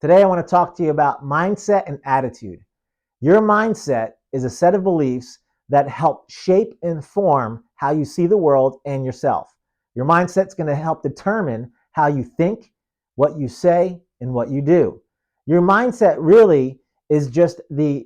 Today, I want to talk to you about mindset and attitude. Your mindset is a set of beliefs that help shape and form how you see the world and yourself. Your mindset is going to help determine how you think, what you say, and what you do. Your mindset really is just the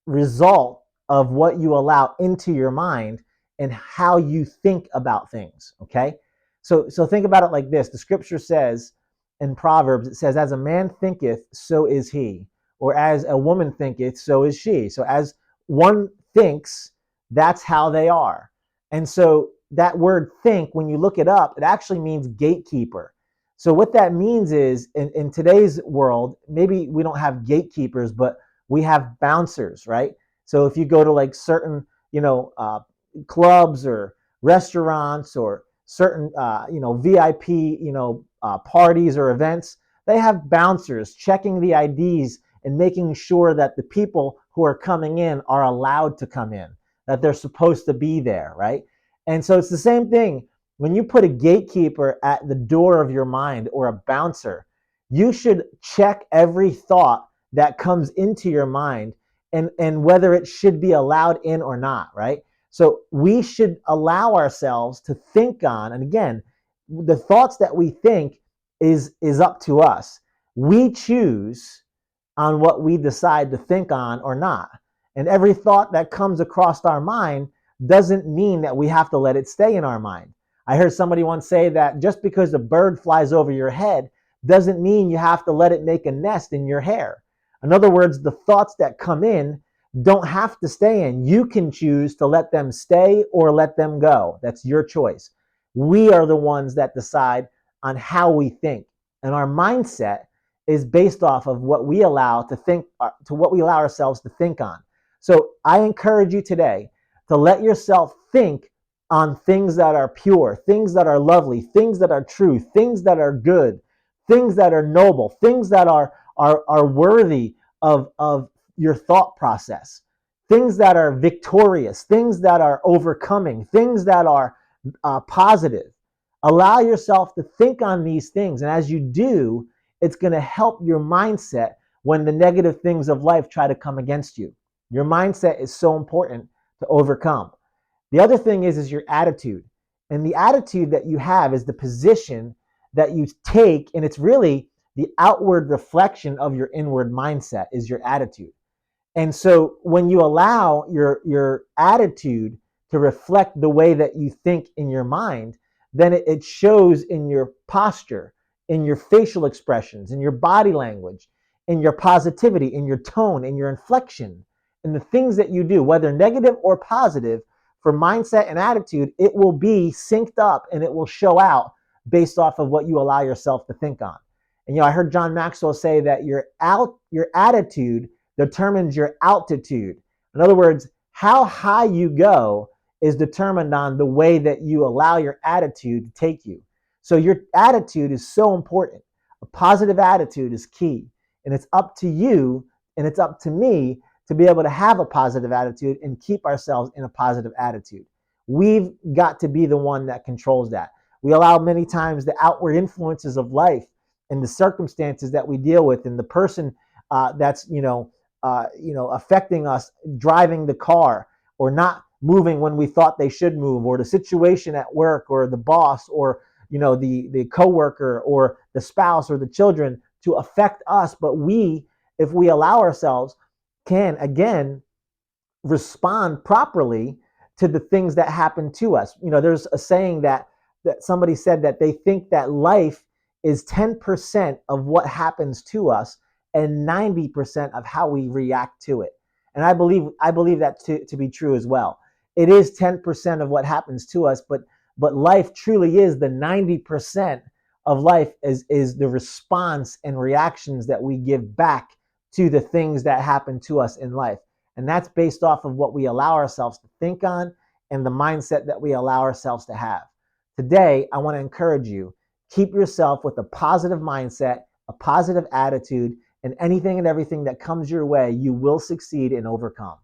result of what you allow into your mind and how you think about things. Okay? So think about it like this. The scripture says in Proverbs, it says, as a man thinketh, so is he. Or as a woman thinketh, so is she. So as one thinks, that's how they are. And so that word think, when you look it up, it actually means gatekeeper. So what that means is in today's world, maybe we don't have gatekeepers, but we have bouncers, right? So if you go to like certain, clubs or restaurants or certain, VIP, parties or events, they have bouncers checking the IDs and making sure that the people who are coming in are allowed to come in, that they're supposed to be there, right? And so it's the same thing. When you put a gatekeeper at the door of your mind or a bouncer, you should check every thought that comes into your mind and whether it should be allowed in or not, right? So we should allow ourselves to think on, and again, the thoughts that we think is up to us. We choose on what we decide to think on or not. And every thought that comes across our mind doesn't mean that we have to let it stay in our mind. I heard somebody once say that just because a bird flies over your head doesn't mean you have to let it make a nest in your hair. In other words, the thoughts that come in don't have to stay in. You can choose to let them stay or let them go. That's your choice. We are the ones that decide on how we think. And our mindset is based off of what we allow to think, to what we allow ourselves to think on. So I encourage you today to let yourself think on things that are pure, things that are lovely, things that are true, things that are good, things that are noble, things that are worthy of your thought process, things that are victorious, things that are overcoming, things that are positive. Allow yourself to think on these things. And as you do, it's going to help your mindset when the negative things of life try to come against you. Your mindset is so important to overcome. The other thing is your attitude. And the attitude that you have is the position that you take, and it's really the outward reflection of your inward mindset is your attitude. And so when you allow your attitude to reflect the way that you think in your mind, then it shows in your posture, in your facial expressions, in your body language, in your positivity, in your tone, in your inflection, in the things that you do, whether negative or positive. For mindset and attitude, it will be synced up and it will show out based off of what you allow yourself to think on. And I heard John Maxwell say that your attitude determines your altitude. In other words, how high you go is determined on the way that you allow your attitude to take you. So your attitude is so important. A positive attitude is key. And it's up to you and it's up to me to be able to have a positive attitude and keep ourselves in a positive attitude. We've got to be the one that controls that. We allow many times the outward influences of life and the circumstances that we deal with and the person that's affecting us, driving the car or not moving when we thought they should move, or the situation at work or the boss or the coworker or the spouse or the children to affect us. But if we allow ourselves, can again respond properly to the things that happen to us. There's a saying that somebody said that they think that life is 10% of what happens to us and 90% of how we react to it. And I believe that to be true as well. It is 10% of what happens to us, but life truly is the 90% of life is the response and reactions that we give back to the things that happen to us in life. And that's based off of what we allow ourselves to think on and the mindset that we allow ourselves to have. Today, I want to encourage you, keep yourself with a positive mindset, a positive attitude, and anything and everything that comes your way, you will succeed and overcome.